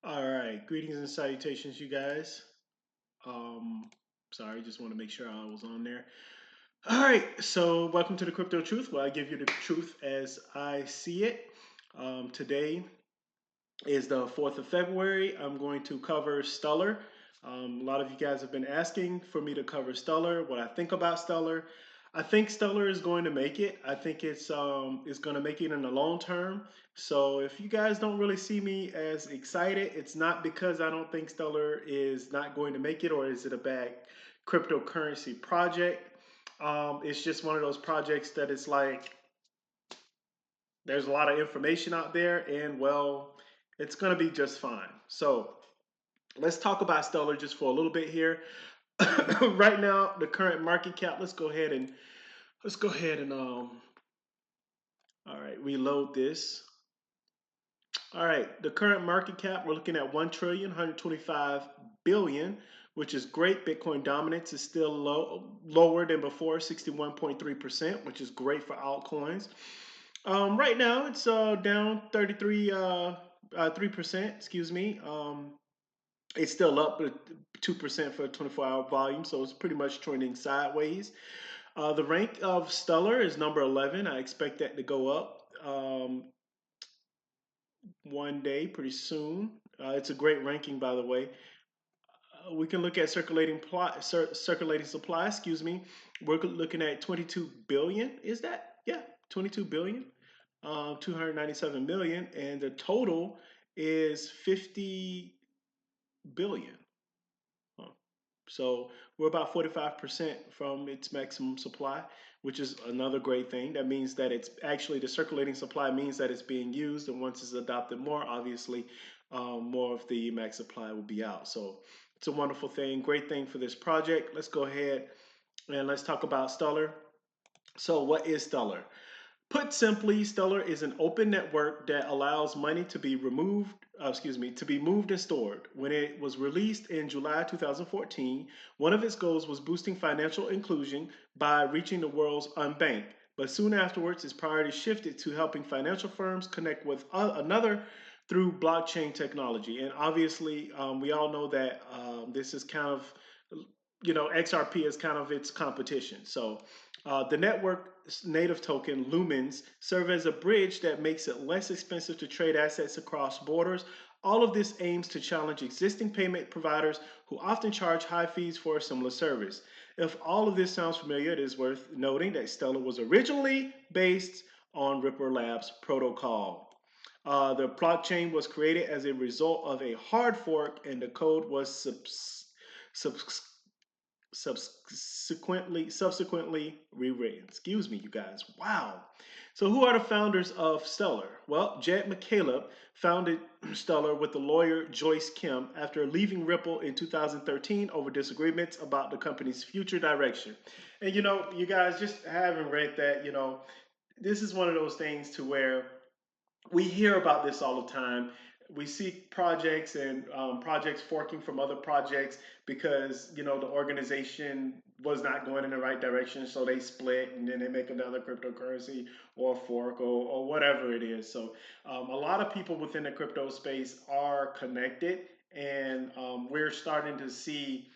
All right, greetings and salutations, you guys. Um, Sorry, just want to make sure I was on there. All right, so welcome to the Crypto Truth, where I give you the truth as I see it. Today is the 4th of February. I'm going to cover Stellar. A lot of you guys have been asking for me to cover Stellar, what I think about Stellar. I think Stellar is going to make it. I think it's going to make it in the long term. So if you guys don't really see me as excited, it's not because I don't think Stellar is not going to make it or is it a bad cryptocurrency project. It's just one of those projects that it's like there's a lot of information out there, and well, it's going to be just fine. So let's talk about Stellar just for a little bit here. Right now, the current market cap. Let's go ahead and all right, reload this. All right, the current market cap, we're looking at 1,125,000,000,000, which is great. Bitcoin dominance is still lower than before, 61.3%, which is great for altcoins. Right now, it's down 3%. Excuse me. It's still up 2% for 24-hour volume, so it's pretty much trending sideways. The rank of Stellar is number 11. I expect that to go up one day, pretty soon. It's a great ranking, by the way. We can look at circulating supply. Excuse me. We're looking at 22 billion. Is that? Yeah, 22 billion. 297 million, and the total is 50 billion. Huh. So we're about 45% from its maximum supply, which is another great thing. That means that it's actually the circulating supply means that it's being used, and once it's adopted more, obviously, more of the max supply will be out. So it's a wonderful thing, great thing for this project. Let's go ahead and let's talk about Stellar. So, what is Stellar? Put simply, Stellar is an open network that allows money to be to be moved and stored. When it was released in July 2014, one of its goals was boosting financial inclusion by reaching the world's unbanked. But soon afterwards, its priority shifted to helping financial firms connect with another through blockchain technology. And obviously, we all know that this is kind of, XRP is kind of its competition. So the network's native token, Lumens, serve as a bridge that makes it less expensive to trade assets across borders. All of this aims to challenge existing payment providers who often charge high fees for a similar service. If all of this sounds familiar, it is worth noting that Stellar was originally based on Ripper Labs protocol. The blockchain was created as a result of a hard fork, and the code was subs- subsequently rewritten. Excuse me, you guys. Wow. So, who are the founders of Stellar? Well, Jed McCaleb founded Stellar with the lawyer Joyce Kim after leaving Ripple in 2013 over disagreements about the company's future direction. And you guys just haven't read that. This is one of those things to where we hear about this all the time. We see projects and projects forking from other projects because the organization was not going in the right direction, so they split and then they make another cryptocurrency or fork or whatever it is. So a lot of people within the crypto space are connected, and we're starting to see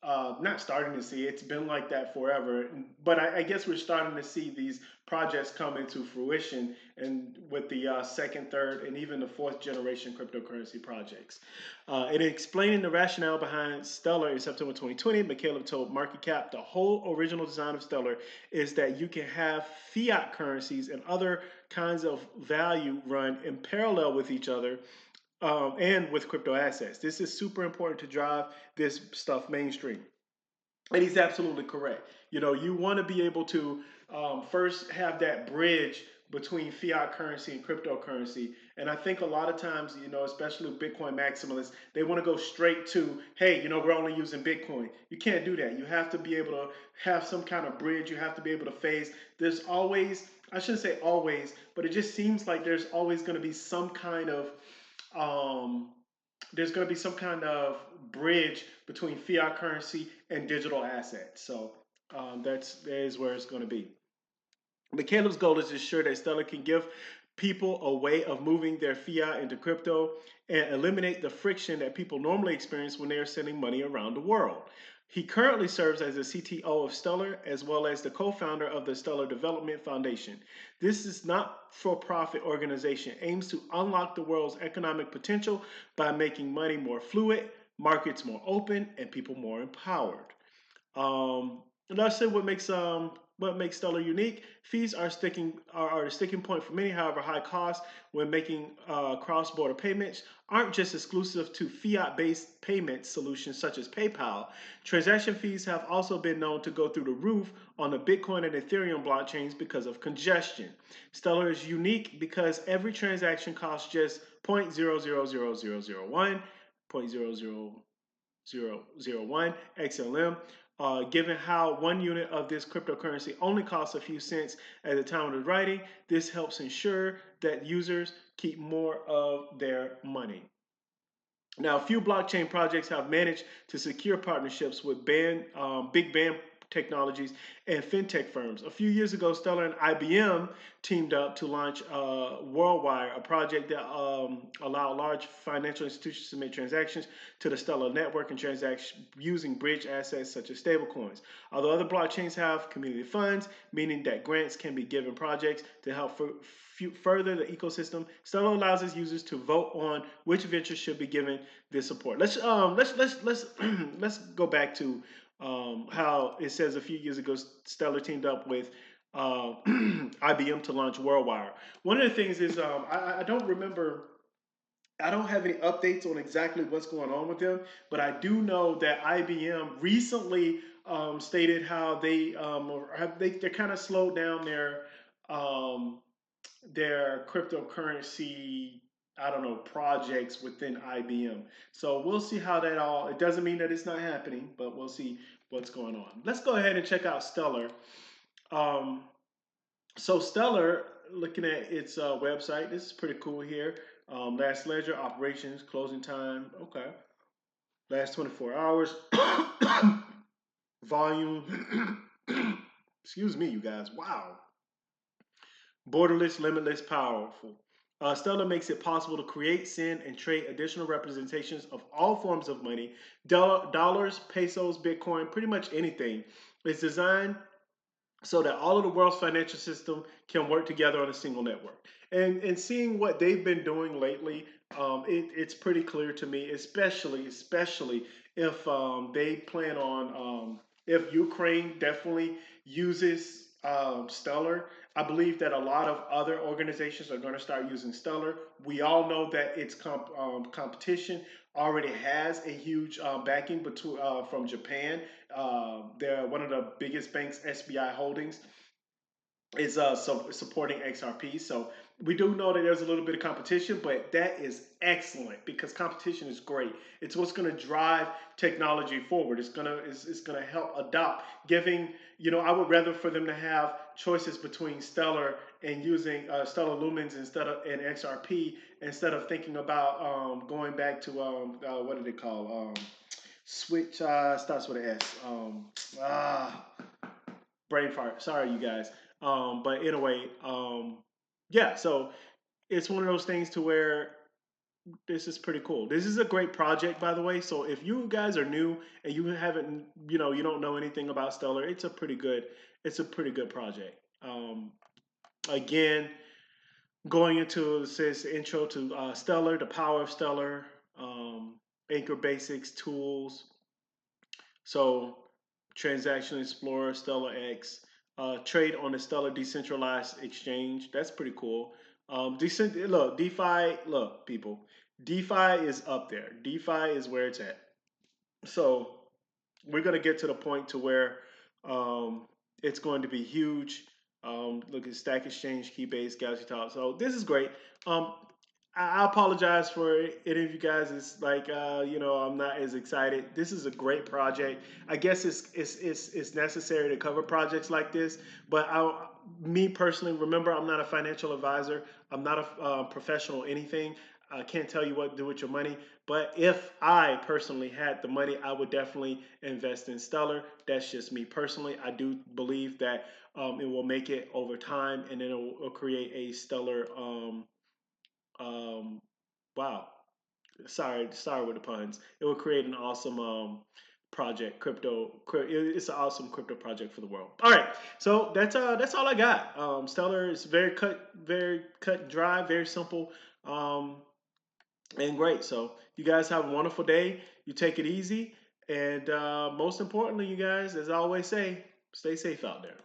not starting to see, it's been like that forever, but I guess we're starting to see these projects come into fruition, and with the second, third, and even the fourth generation cryptocurrency projects. In explaining the rationale behind Stellar in September 2020, McCaleb told Market Cap the whole original design of Stellar is that you can have fiat currencies and other kinds of value run in parallel with each other, and with crypto assets. This is super important to drive this stuff mainstream. And he's absolutely correct. You want to be able to first have that bridge between fiat currency and cryptocurrency. And I think a lot of times, especially Bitcoin maximalists, they want to go straight to, hey, we're only using Bitcoin. You can't do that. You have to be able to have some kind of bridge. You have to be able to phase. There's always, I shouldn't say always, but it just seems like there's always going to be some kind of um, bridge between fiat currency and digital assets. So that is where it's going to be. McCaleb's goal is to ensure that Stellar can give people a way of moving their fiat into crypto and eliminate the friction that people normally experience when they are sending money around the world. He currently serves as the CTO of Stellar as well as the co founder of the Stellar Development Foundation. This is not for profit organization, aims to unlock the world's economic potential by making money more fluid, markets more open, and people more empowered. Let's say what makes Stellar unique. Fees are the sticking point for many. However, high costs when making cross-border payments aren't just exclusive to fiat-based payment solutions such as PayPal. Transaction fees have also been known to go through the roof on the Bitcoin and Ethereum blockchains because of congestion. Stellar is unique because every transaction costs just 0.000001, 0.0001 XLM. Given how 1 unit of this cryptocurrency only costs a few cents at the time of writing, this helps ensure that users keep more of their money. Now, a few blockchain projects have managed to secure partnerships with big band technologies and fintech firms. A few years ago, Stellar and IBM teamed up to launch WorldWire, a project that allowed large financial institutions to make transactions to the Stellar network and transact using bridge assets such as stablecoins. Although other blockchains have community funds, meaning that grants can be given projects to help further the ecosystem, Stellar allows its users to vote on which ventures should be given this support. Let's go back to how it says a few years ago Stellar teamed up with IBM to launch WorldWire. One of the things is I don't remember. I don't have any updates on exactly what's going on with them, but I do know that IBM recently stated how they're kind of slowed down um, their cryptocurrency, I don't know, projects within IBM. So we'll see how that all, it doesn't mean that it's not happening, but we'll see what's going on. Let's go ahead and check out Stellar. Um, so Stellar, looking at its website, this is pretty cool here. Last ledger, operations, closing time, okay. Last 24 hours, volume, excuse me, you guys, wow. Borderless, limitless, powerful. Stellar makes it possible to create, send, and trade additional representations of all forms of money, dollars, pesos, Bitcoin, pretty much anything. It's designed so that all of the world's financial system can work together on a single network. And seeing what they've been doing lately, it's pretty clear to me, especially if they plan on if Ukraine definitely uses Stellar. I believe that a lot of other organizations are going to start using Stellar. We all know that its competition already has a huge backing from Japan. They're one of the biggest banks, SBI Holdings, is supporting XRP. So we do know that there's a little bit of competition, but that is excellent because competition is great. It's what's going to drive technology forward. It's gonna help adopt. Giving I would rather for them to have choices between Stellar and using Stellar Lumens instead of and XRP instead of thinking about going back to what did it call switch starts with an S. Brain fart. Sorry, you guys. But anyway, yeah. So it's one of those things to where this is pretty cool. This is a great project, by the way. So if you guys are new and you haven't, you don't know anything about Stellar, it's a pretty good project. Again, going into this intro to Stellar, the power of Stellar, Anchor Basics tools. So Transaction Explorer, Stellar X, trade on the Stellar decentralized exchange. That's pretty cool. Look, DeFi. Look, people, DeFi is up there. DeFi is where it's at. So we're gonna get to the point to where it's going to be huge. Look at Stack Exchange, Keybase, Galaxy Talk. So this is great. Um, I apologize for any of you guys. It's like I'm not as excited. This is a great project. I guess it's necessary to cover projects like this. But me personally, remember, I'm not a financial advisor. I'm not a professional anything. I can't tell you what to do with your money, but if I personally had the money, I would definitely invest in Stellar. That's just me personally. I do believe that it will make it over time, and then it'll create a stellar. Um, wow, sorry with the puns. It will create an awesome project. It's an awesome crypto project for the world. All right, so that's all I got. Stellar is very cut and dry, very simple. Um, and great. So you guys have a wonderful day. You take it easy, and most importantly, you guys, as I always say, stay safe out there.